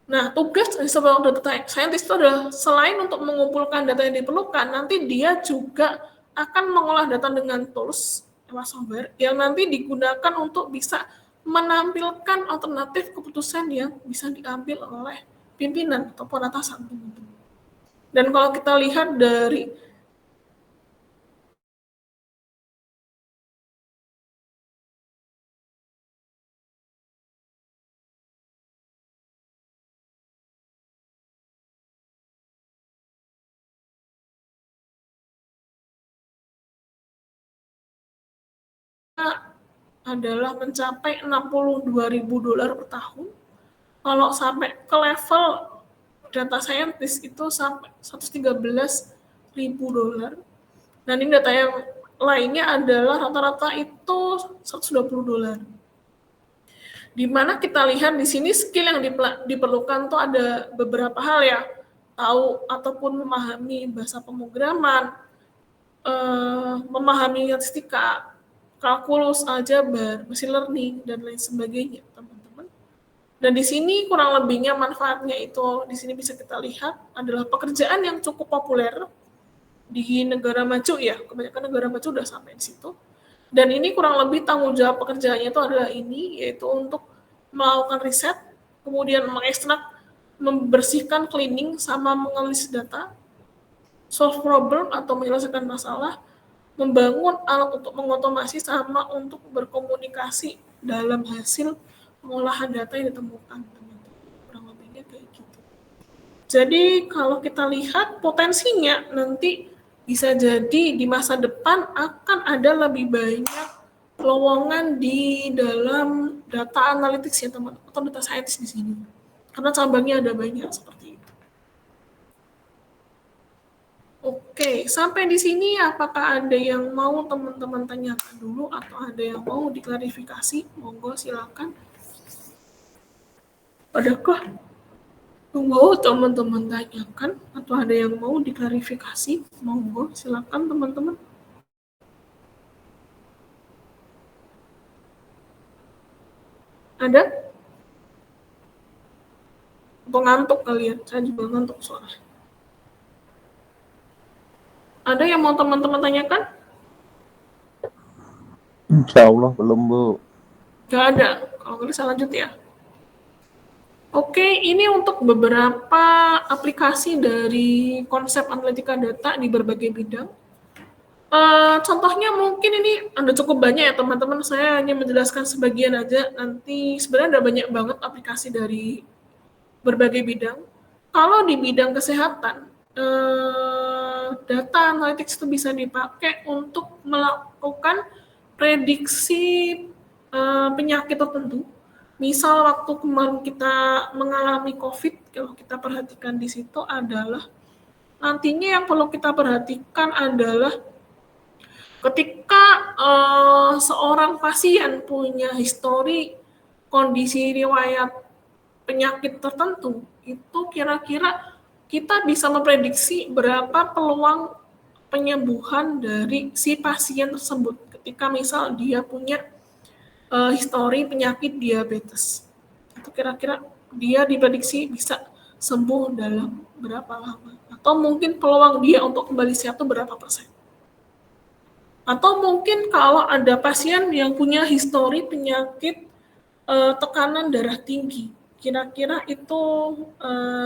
Nah, tugas seorang data scientist itu adalah selain untuk mengumpulkan data yang diperlukan, nanti dia juga akan mengolah data dengan tools software yang nanti digunakan untuk bisa menampilkan alternatif keputusan yang bisa diambil oleh pimpinan ataupun atasan. Dan kalau kita lihat dari adalah mencapai $62.000 per tahun. Kalau sampai ke level data scientist itu sampai $113.000. Dan ini data yang lainnya adalah rata-rata itu $120. Di mana kita lihat di sini skill yang diperlukan tuh ada beberapa hal ya, tahu ataupun memahami bahasa pemrograman, memahami statistika, kalkulus, aljabar, machine learning, dan lain sebagainya, teman-teman. Dan di sini kurang lebihnya manfaatnya itu di sini bisa kita lihat adalah pekerjaan yang cukup populer di negara maju ya, kebanyakan negara maju udah sampai di situ. Dan ini kurang lebih tanggung jawab pekerjaannya itu adalah ini, yaitu untuk melakukan riset, kemudian mengekstrak, membersihkan, cleaning, sama menganalisis data, solve problem atau menyelesaikan masalah, membangun alat untuk mengotomasi, sama untuk berkomunikasi dalam hasil pengolahan data yang ditemukan. Kurang lebihnya kayak gitu. Jadi kalau kita lihat potensinya nanti bisa jadi di masa depan akan ada lebih banyak lowongan di dalam data analytics ya teman, atau data scientist di sini. Karena cabangnya ada banyak seperti itu. Oke, sampai di sini apakah ada yang mau teman-teman tanyakan dulu atau ada yang mau diklarifikasi? Monggo silakan. Adakah mau teman-teman tanyakan atau ada yang mau diklarifikasi? Monggo silakan teman-teman. Ada? Atau ngantuk kalian? Saya juga ngantuk soalnya. Ada yang mau teman-teman tanyakan? Insya Allah belum, Bu. Gak ada. Kalau nggak bisa lanjut ya. Oke, ini untuk beberapa aplikasi dari konsep analitika data di berbagai bidang. Contohnya mungkin ini ada cukup banyak ya teman-teman, saya hanya menjelaskan sebagian aja, nanti sebenarnya ada banyak banget aplikasi dari berbagai bidang. Kalau di bidang kesehatan, data analytics itu bisa dipakai untuk melakukan prediksi penyakit tertentu. Misal waktu kemarin kita mengalami COVID, kalau kita perhatikan di situ adalah nantinya yang perlu kita perhatikan adalah ketika seorang pasien punya histori kondisi riwayat penyakit tertentu, itu kira-kira kita bisa memprediksi berapa peluang penyembuhan dari si pasien tersebut ketika misal dia punya histori penyakit diabetes. Itu kira-kira dia diprediksi bisa sembuh dalam berapa lama. Atau mungkin peluang dia untuk kembali sehat itu berapa persen. Atau mungkin kalau ada pasien yang punya histori penyakit tekanan darah tinggi, kira-kira itu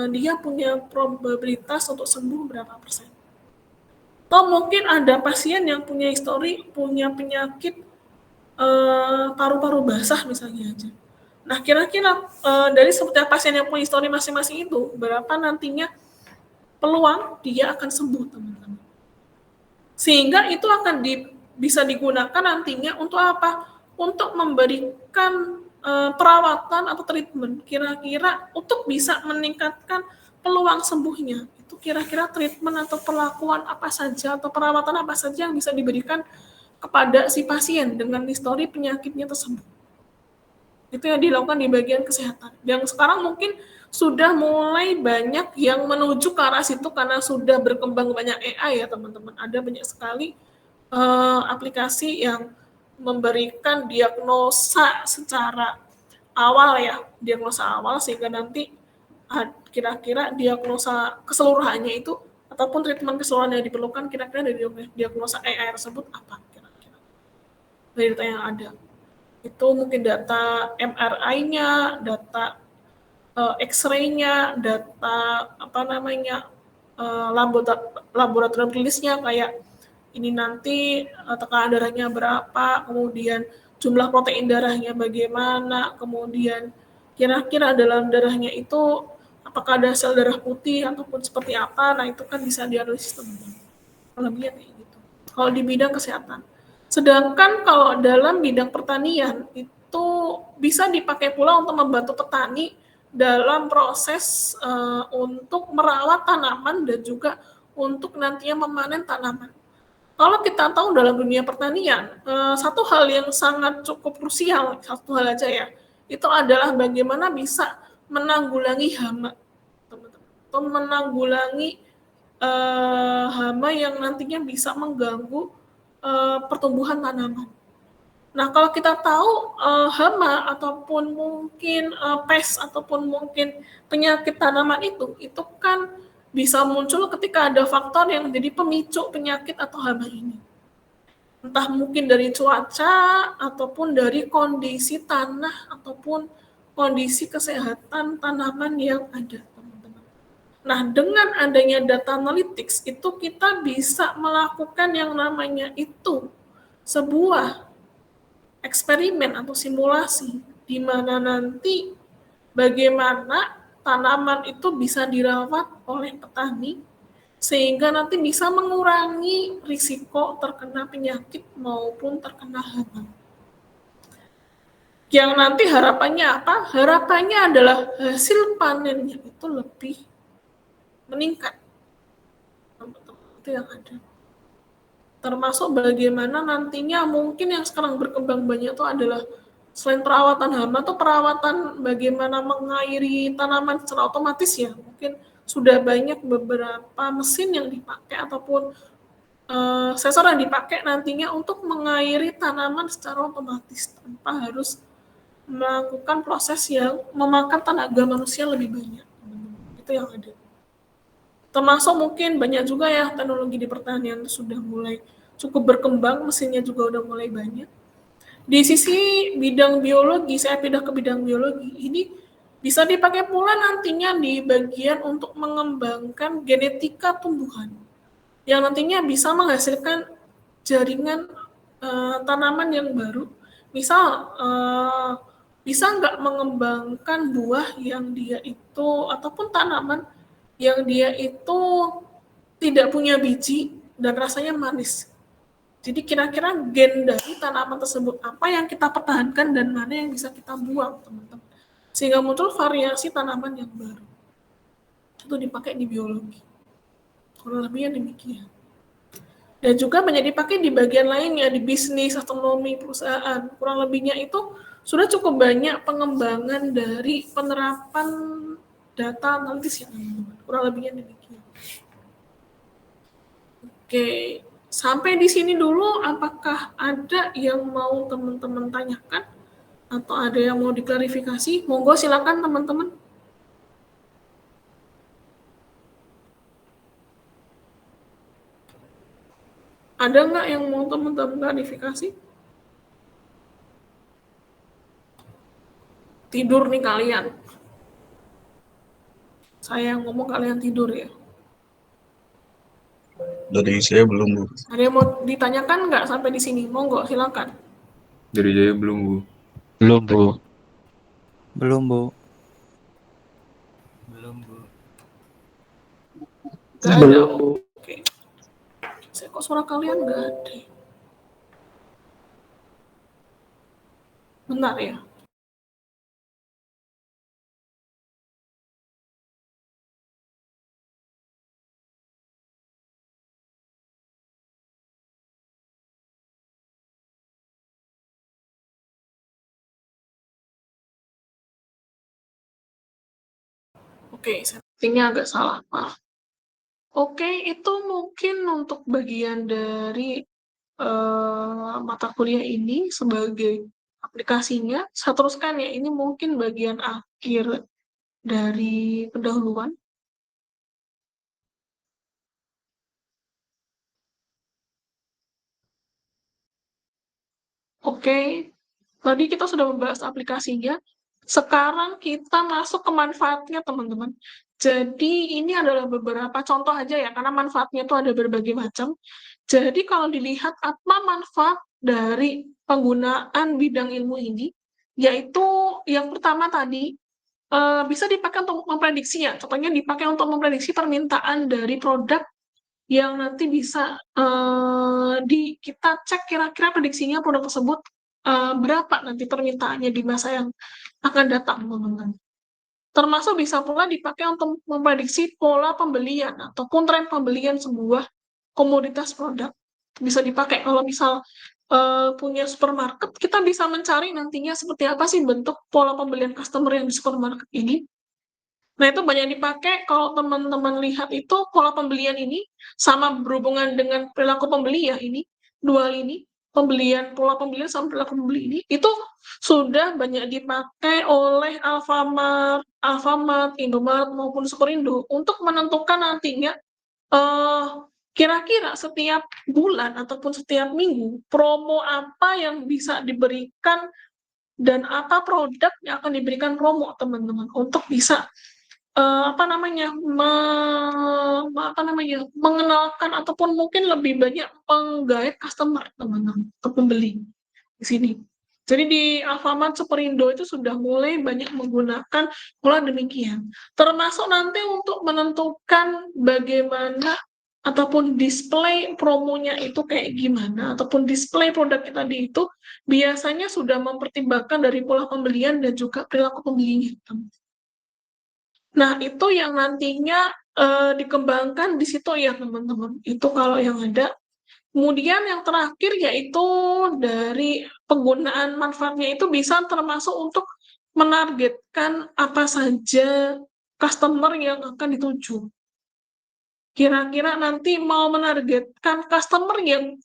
dia punya probabilitas untuk sembuh berapa persen. Atau mungkin ada pasien yang punya histori, punya penyakit paru-paru basah misalnya aja. Nah, kira-kira dari setiap pasien yang punya histori masing-masing itu, berapa nantinya peluang dia akan sembuh, teman-teman. Sehingga itu akan bisa digunakan nantinya untuk apa? Untuk memberikan perawatan atau treatment, kira-kira untuk bisa meningkatkan peluang sembuhnya. Itu kira-kira treatment atau perlakuan apa saja atau perawatan apa saja yang bisa diberikan kepada si pasien dengan histori penyakitnya tersebut. Itu yang dilakukan di bagian kesehatan. Yang sekarang mungkin sudah mulai banyak yang menuju ke arah situ karena sudah berkembang banyak AI ya teman-teman. Ada banyak sekali aplikasi yang memberikan diagnosa secara awal ya, diagnosa awal sehingga nanti kira-kira diagnosa keseluruhannya itu ataupun treatment keseluruhan yang diperlukan kira-kira dari diagnosa AI tersebut apa kira-kira dari data yang ada. Itu mungkin data MRI-nya, data X-ray-nya, data laboratorium klinisnya kayak ini nanti tekanan darahnya berapa, kemudian jumlah protein darahnya bagaimana, kemudian kira-kira dalam darahnya itu apakah ada sel darah putih ataupun seperti apa. Nah, itu kan bisa dianalisis teman-teman. Lebihnya kayak gitu. Kalau di bidang kesehatan. Sedangkan kalau dalam bidang pertanian itu bisa dipakai pula untuk membantu petani dalam proses untuk merawat tanaman dan juga untuk nantinya memanen tanaman. Kalau kita tahu dalam dunia pertanian, satu hal yang sangat cukup krusial, satu hal aja ya, itu adalah bagaimana bisa menanggulangi hama, teman-teman, atau menanggulangi hama yang nantinya bisa mengganggu pertumbuhan tanaman. Nah, kalau kita tahu hama ataupun mungkin pest ataupun mungkin penyakit tanaman itu kan bisa muncul ketika ada faktor yang menjadi pemicu penyakit atau hama ini. Entah mungkin dari cuaca ataupun dari kondisi tanah ataupun kondisi kesehatan tanaman yang ada, teman-teman. Nah, dengan adanya data analytics itu kita bisa melakukan yang namanya itu sebuah eksperimen atau simulasi di mana nanti bagaimana tanaman itu bisa dirawat oleh petani sehingga nanti bisa mengurangi risiko terkena penyakit maupun terkena hama. Yang nanti harapannya apa? Harapannya adalah hasil panennya itu lebih meningkat. Itu yang ada. Termasuk bagaimana nantinya mungkin yang sekarang berkembang banyak itu adalah selain perawatan hama tuh perawatan bagaimana mengairi tanaman secara otomatis ya. Mungkin sudah banyak beberapa mesin yang dipakai ataupun sensor yang dipakai nantinya untuk mengairi tanaman secara otomatis tanpa harus melakukan proses yang memakan tenaga manusia lebih banyak. Itu yang ada. Termasuk mungkin banyak juga ya teknologi di pertanian sudah mulai cukup berkembang, mesinnya juga udah mulai banyak. Di sisi bidang biologi, saya pindah ke bidang biologi, ini bisa dipakai pula nantinya di bagian untuk mengembangkan genetika tumbuhan, yang nantinya bisa menghasilkan jaringan tanaman yang baru. Misal, bisa nggak mengembangkan buah yang dia itu, ataupun tanaman yang dia itu tidak punya biji dan rasanya manis. Jadi kira-kira gen dari tanaman tersebut apa yang kita pertahankan dan mana yang bisa kita buang, teman-teman. Sehingga muncul variasi tanaman yang baru. Itu dipakai di biologi. Kurang lebihnya demikian. Dan juga banyak dipakai di bagian lainnya, di bisnis, astronomi, perusahaan. Kurang lebihnya itu sudah cukup banyak pengembangan dari penerapan data analitis yang kurang lebihnya demikian. Oke, sampai di sini dulu. Apakah ada yang mau teman-teman tanyakan atau ada yang mau diklarifikasi? Monggo silakan teman-teman. Ada nggak yang mau teman-teman klarifikasi? Tidur nih kalian. Saya yang ngomong kalian tidur ya. Dari saya belum, Bu. Ada yang mau ditanyakan nggak sampai di sini? Monggo, silakan. Dari saya belum, Bu. Belum, Bu. Belum, Bu. Belum, Bu. Nggak ada. Oke. Saya kok suara kalian nggak ada. Benar ya? Oke, settingnya agak salah, maaf. Oke, itu mungkin untuk bagian dari mata kuliah ini sebagai aplikasinya. Saya teruskan ya, ini mungkin bagian akhir dari pendahuluan. Oke, tadi kita sudah membahas aplikasinya. Sekarang kita masuk ke manfaatnya, teman-teman. Jadi ini adalah beberapa contoh aja ya, karena manfaatnya itu ada berbagai macam. Jadi kalau dilihat apa manfaat dari penggunaan bidang ilmu ini, yaitu yang pertama tadi, bisa dipakai untuk memprediksi ya. Contohnya dipakai untuk memprediksi permintaan dari produk yang nanti bisa kita cek kira-kira prediksinya produk tersebut berapa nanti permintaannya di masa yang akan datang, teman-teman. Termasuk bisa pula dipakai untuk memprediksi pola pembelian ataupun tren pembelian sebuah komoditas produk. Bisa dipakai kalau misal punya supermarket, kita bisa mencari nantinya seperti apa sih bentuk pola pembelian customer yang di supermarket ini. Nah, itu banyak dipakai kalau teman-teman lihat itu pola pembelian ini sama berhubungan dengan perilaku pembeli ya ini, dua ini, pola pembelian sama perilaku pembeli ini, itu sudah banyak dipakai oleh Alfamart, Indomaret maupun Superindo untuk menentukan nantinya kira-kira setiap bulan ataupun setiap minggu promo apa yang bisa diberikan dan apa produk yang akan diberikan promo teman-teman untuk bisa mengenalkan ataupun mungkin lebih banyak menggait customer teman-teman atau pembeli di sini. Jadi di Alfamart Superindo itu sudah mulai banyak menggunakan pola demikian. Termasuk nanti untuk menentukan bagaimana ataupun display promonya itu kayak gimana, ataupun display produk tadi itu biasanya sudah mempertimbangkan dari pola pembelian dan juga perilaku pembelinya. Nah, itu yang nantinya dikembangkan di situ ya teman-teman. Itu kalau yang ada. Kemudian yang terakhir yaitu dari penggunaan manfaatnya itu bisa termasuk untuk menargetkan apa saja customer yang akan dituju. Kira-kira nanti mau menargetkan customer yang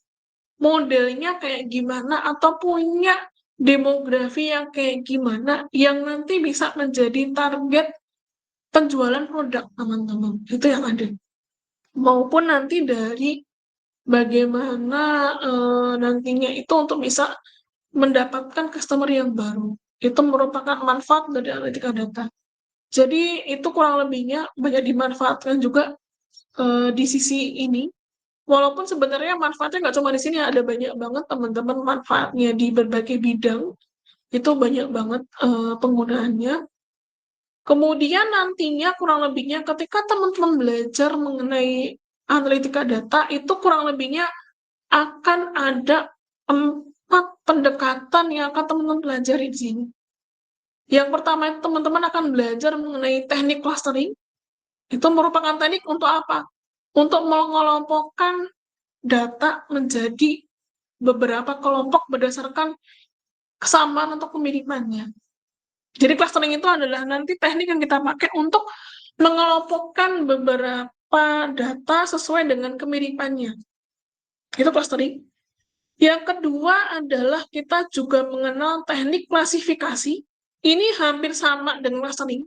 modelnya kayak gimana atau punya demografi yang kayak gimana yang nanti bisa menjadi target penjualan produk teman-teman. Itu yang ada. Maupun nanti dari bagaimana nantinya itu untuk bisa mendapatkan customer yang baru. Itu merupakan manfaat dari analitika data. Jadi itu kurang lebihnya banyak dimanfaatkan juga di sisi ini. Walaupun sebenarnya manfaatnya nggak cuma di sini, ada banyak banget teman-teman manfaatnya di berbagai bidang. Itu banyak banget penggunaannya. Kemudian nantinya kurang lebihnya ketika teman-teman belajar mengenai analitika data, itu kurang lebihnya akan ada 4 pendekatan yang akan teman-teman pelajari di sini. Yang pertama itu teman-teman akan belajar mengenai teknik clustering. Itu merupakan teknik untuk apa? Untuk mengelompokkan data menjadi beberapa kelompok berdasarkan kesamaan atau kemiripannya. Jadi clustering itu adalah nanti teknik yang kita pakai untuk mengelompokkan beberapa data sesuai dengan kemiripannya. Itu clustering. Yang kedua adalah kita juga mengenal teknik klasifikasi. Ini hampir sama dengan clustering.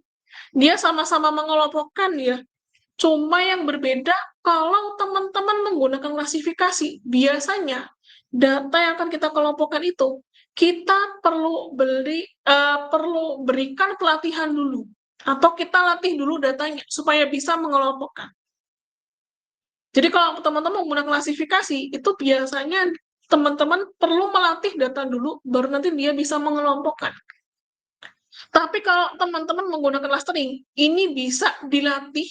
Dia sama-sama mengelompokkan ya. Cuma yang berbeda kalau teman-teman menggunakan klasifikasi, biasanya data yang akan kita kelompokkan itu kita perlu berikan pelatihan dulu atau kita latih dulu datanya supaya bisa mengelompokkan. Jadi kalau teman-teman menggunakan klasifikasi itu biasanya teman-teman perlu melatih data dulu baru nanti dia bisa mengelompokkan. Tapi kalau teman-teman menggunakan clustering, ini bisa dilatih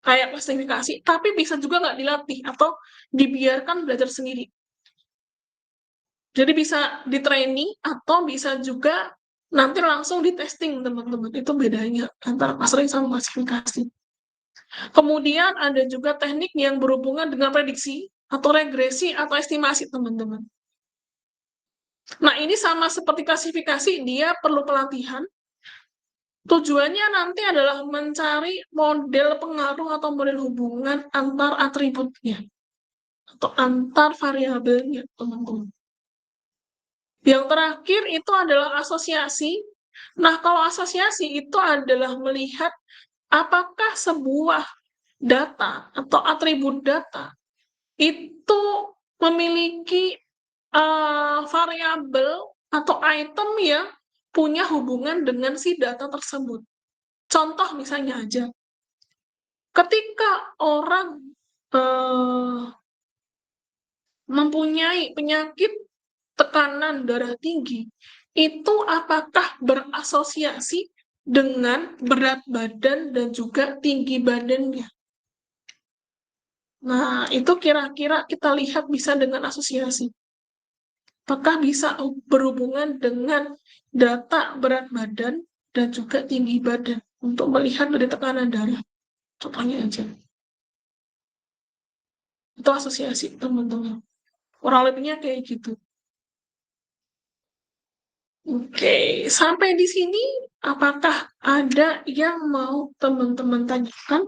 kayak klasifikasi, tapi bisa juga nggak dilatih atau dibiarkan belajar sendiri. Jadi bisa di-training atau bisa juga nanti langsung di-testing, teman-teman. Itu bedanya antara clustering sama klasifikasi. Kemudian ada juga teknik yang berhubungan dengan prediksi atau regresi atau estimasi, teman-teman. Nah, ini sama seperti klasifikasi, dia perlu pelatihan. Tujuannya nanti adalah mencari model pengaruh atau model hubungan antar atributnya atau antar variabelnya, teman-teman. Yang terakhir itu adalah asosiasi. Nah, kalau asosiasi itu adalah melihat apakah sebuah data atau atribut data itu memiliki variabel atau item yang punya hubungan dengan si data tersebut. Contoh misalnya aja, ketika orang mempunyai penyakit tekanan darah tinggi, itu apakah berasosiasi dengan berat badan dan juga tinggi badannya? Nah, itu kira-kira kita lihat bisa dengan asosiasi. Apakah bisa berhubungan dengan data berat badan dan juga tinggi badan untuk melihat dari tekanan darah? Contohnya aja. Itu asosiasi, teman-teman. Kurang lebihnya kayak gitu. Oke, sampai di sini apakah ada yang mau teman-teman tanyakan?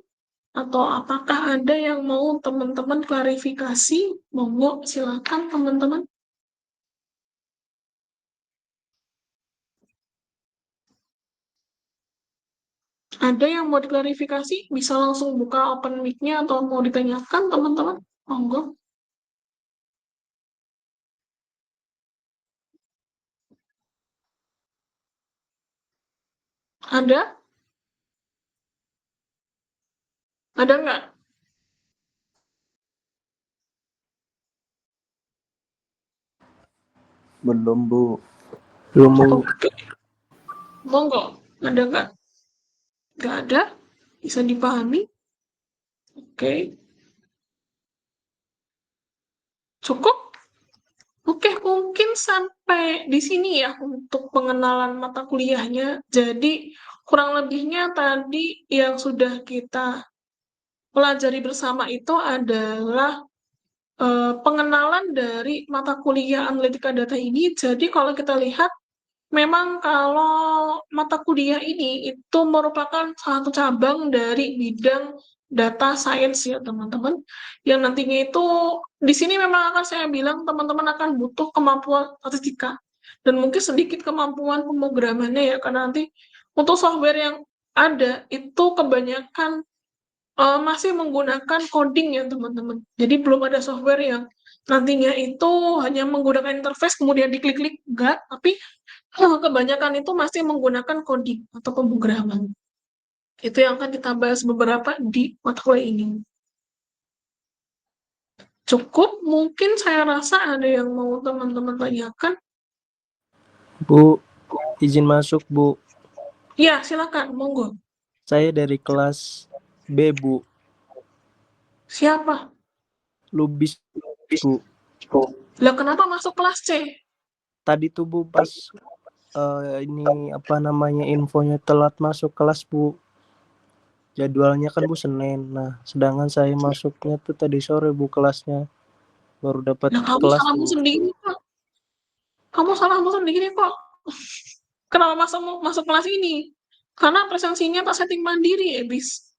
Atau apakah ada yang mau teman-teman klarifikasi? Monggo, silakan teman-teman. Ada yang mau diklarifikasi? Bisa langsung buka open mic-nya atau mau ditanyakan teman-teman? Monggo. Ada? Ada nggak? Belum, Bu. Belum, Bu. Oke. Monggo. Ada nggak? Nggak ada? Bisa dipahami? Oke. Cukup? Oke, mungkin sampai di sini ya untuk pengenalan mata kuliahnya. Jadi, kurang lebihnya tadi yang sudah kita pelajari bersama itu adalah pengenalan dari mata kuliah analitika data ini. Jadi, kalau kita lihat, memang kalau mata kuliah ini itu merupakan satu cabang dari bidang data science ya teman-teman, yang nantinya itu di sini memang akan saya bilang teman-teman akan butuh kemampuan statistika dan mungkin sedikit kemampuan pemrogramannya ya, karena nanti untuk software yang ada itu kebanyakan masih menggunakan coding ya teman-teman. Jadi belum ada software yang nantinya itu hanya menggunakan interface kemudian diklik-klik, enggak, tapi kebanyakan itu masih menggunakan coding atau pemrograman. Itu yang akan kita bahas beberapa di mata kuliah ini. Cukup, mungkin saya rasa ada yang mau teman-teman tanyakan. Bu, izin masuk, Bu. Ya, silakan, monggo. Saya dari kelas B, Bu. Siapa? Lubis, Bu. Lah kenapa masuk kelas C? Tadi tuh, Bu, pas ini apa namanya infonya telat masuk kelas, Bu. Jadwalnya kan Bu Senin. Nah, sedangkan saya masuknya tuh tadi sore, Bu, kelasnya. Baru dapat Lah kamu kelas, salahmu Bu. sendiri kok. Kamu salahmu sendiri kok. Kenapa masuk kelas ini? Karena presensinya tak setting mandiri ya, bis.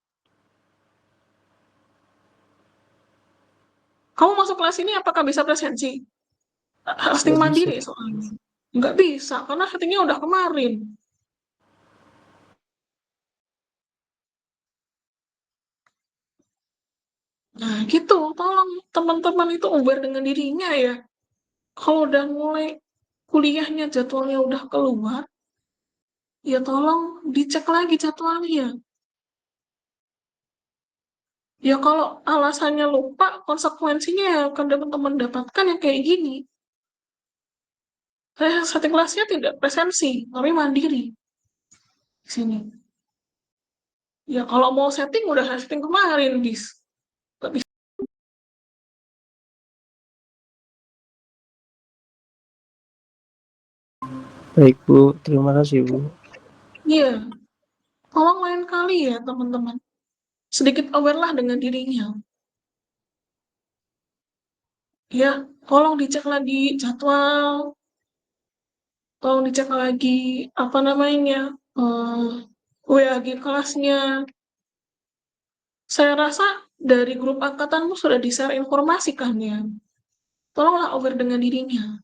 Kamu masuk kelas ini apakah bisa presensi? Setting Nggak bisa. mandiri soalnya. Nggak bisa, karena settingnya udah kemarin. Nah, gitu. Tolong teman-teman itu aware dengan dirinya ya. Kalau udah mulai kuliahnya jadwalnya udah keluar, ya tolong dicek lagi jadwalnya. Ya kalau alasannya lupa, konsekuensinya yang akan teman-teman dapatkan yang kayak gini. Saya setting kelasnya tidak presensi, tapi mandiri di sini. Ya kalau mau setting udah setting kemarin, bis. Nggak bisa. Baik, Bu. Terima kasih, Bu. Iya, tolong lain kali ya teman-teman. Sedikit aware lah dengan dirinya. Ya, tolong dicek lagi jadwal, tolong dicek lagi apa namanya WAG kelasnya. Saya rasa dari grup angkatanmu sudah di-share informasi kan ya. Tolonglah aware dengan dirinya.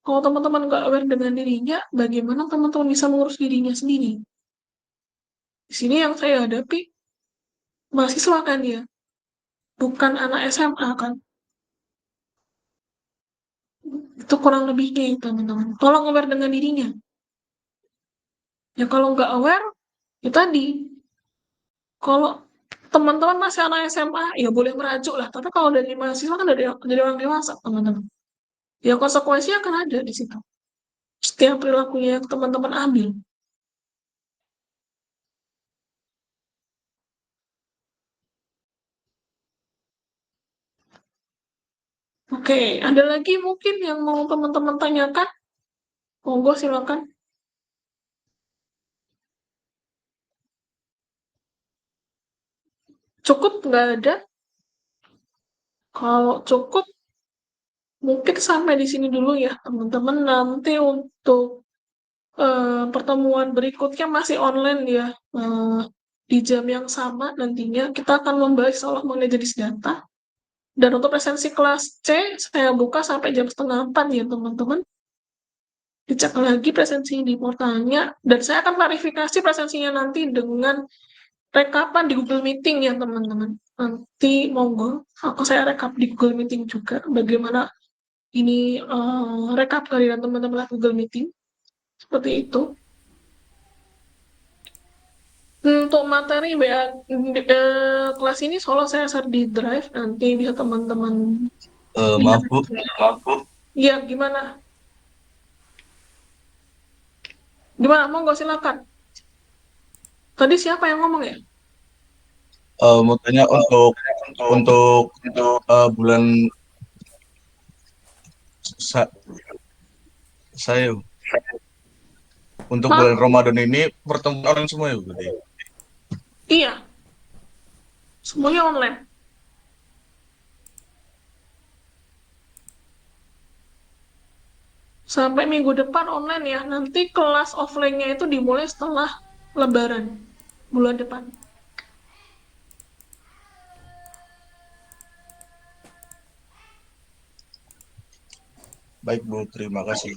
Kalau teman-teman nggak aware dengan dirinya, bagaimana teman-teman bisa mengurus dirinya sendiri? Di sini yang saya hadapi mahasiswa kan ya, bukan anak SMA kan. Itu kurang lebihnya ya teman-teman. Tolong aware dengan dirinya. Ya kalau nggak aware, ya tadi, kalau teman-teman masih anak SMA, ya boleh merajuk lah. Tapi kalau dari mahasiswa kan dari orang dewasa, teman-teman. Ya konsekuensinya akan ada di situ. Setiap perilakunya yang teman-teman ambil. Oke, ada lagi mungkin yang mau teman-teman tanyakan? Monggo silakan. Cukup nggak ada? Kalau cukup, mungkin sampai di sini dulu ya teman-teman. Nanti untuk pertemuan berikutnya masih online ya. Di jam yang sama nantinya kita akan membahas soal mengenai jenis data. Dan untuk presensi kelas C, saya buka sampai jam 3:30 ya teman-teman. Dicek lagi presensi di portalnya. Dan saya akan klarifikasi presensinya nanti dengan rekapan di Google Meeting ya teman-teman. Nanti monggo, saya rekap di Google Meeting juga. Bagaimana ini rekap kalian teman-teman Google Meeting. Seperti itu. Untuk materi kelas ini solo saya share di Drive, nanti bisa teman-teman Maaf lihat. Bu, Iya, gimana? Gimana? Monggo silakan. Tadi siapa yang ngomong ya? mau tanya untuk bulan sa- saya untuk Hah? bulan Ramadan ini pertemuan online semua ya berarti. Iya, semuanya online. Sampai minggu depan online ya. Nanti kelas offline-nya itu dimulai setelah Lebaran bulan depan. Baik Bu, terima kasih.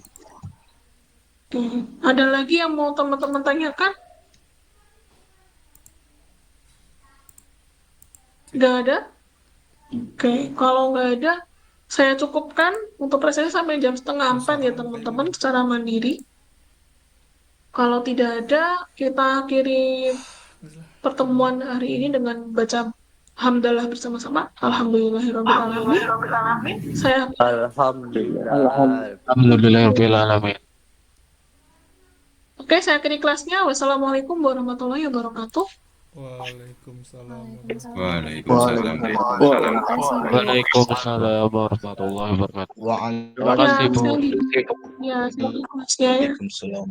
Ada lagi yang mau teman-teman tanyakan? Nggak ada? Oke, kalau nggak ada, saya cukupkan untuk presentasi sampai jam 3:30 ya teman-teman secara mandiri. Kalau tidak ada, kita akhiri pertemuan hari ini dengan baca hamdalah bersama-sama. Alhamdulillahirrahmanirrahim. Saya Alhamdulillah. Alhamdulillahirrahmanirrahim. Oke, saya akhiri kelasnya. Wassalamualaikum warahmatullahi wabarakatuh. Waalaikumsalam Waalaikumsalam. Terima kasih, Bu. Waalaikumsalam warahmatullahi wabarakatuh. Terima Ya, kasih, Bu. saya di, ya, saya di kelasnya ya. Waalaikumsalam.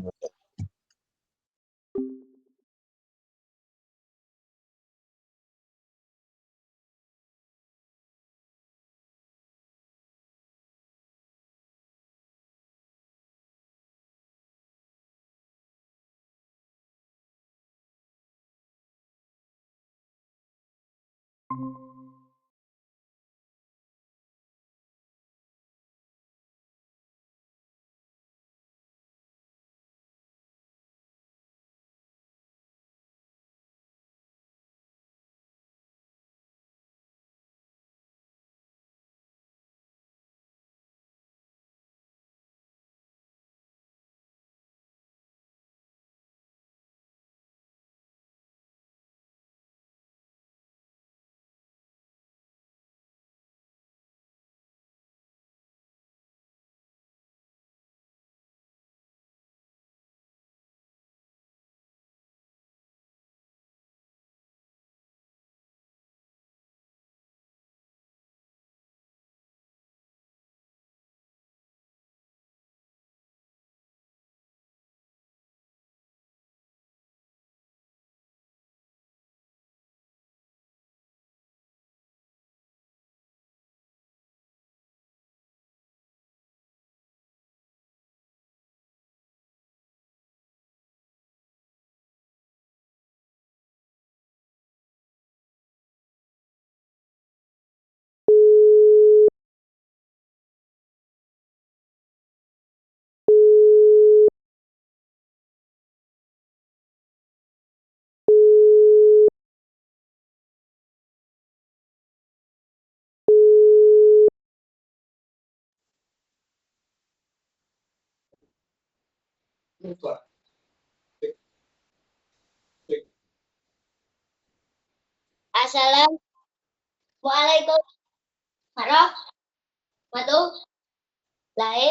Assalamualaikum warahmatullahi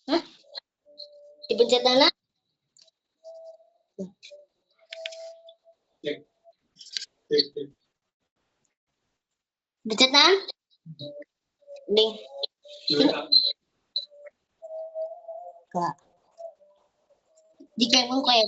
Hah? Dipencet anak? Pencet anak? Ding. Kak. Jika emang kayak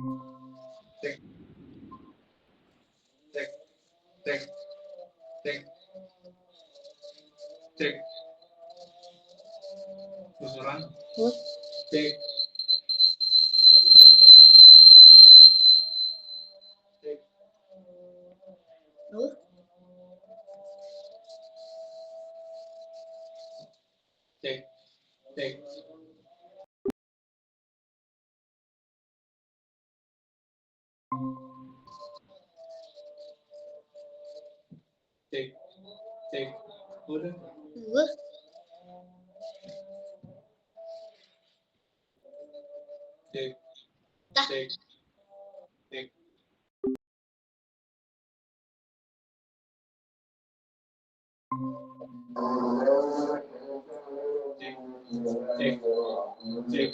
Cek. Cek. Cek. Cek. Cek. Susulan. Cek. Cek. Cek. Cek. Cek. Cek. Udah. Cek. Cek. Cek. Cek. Cek. Cek.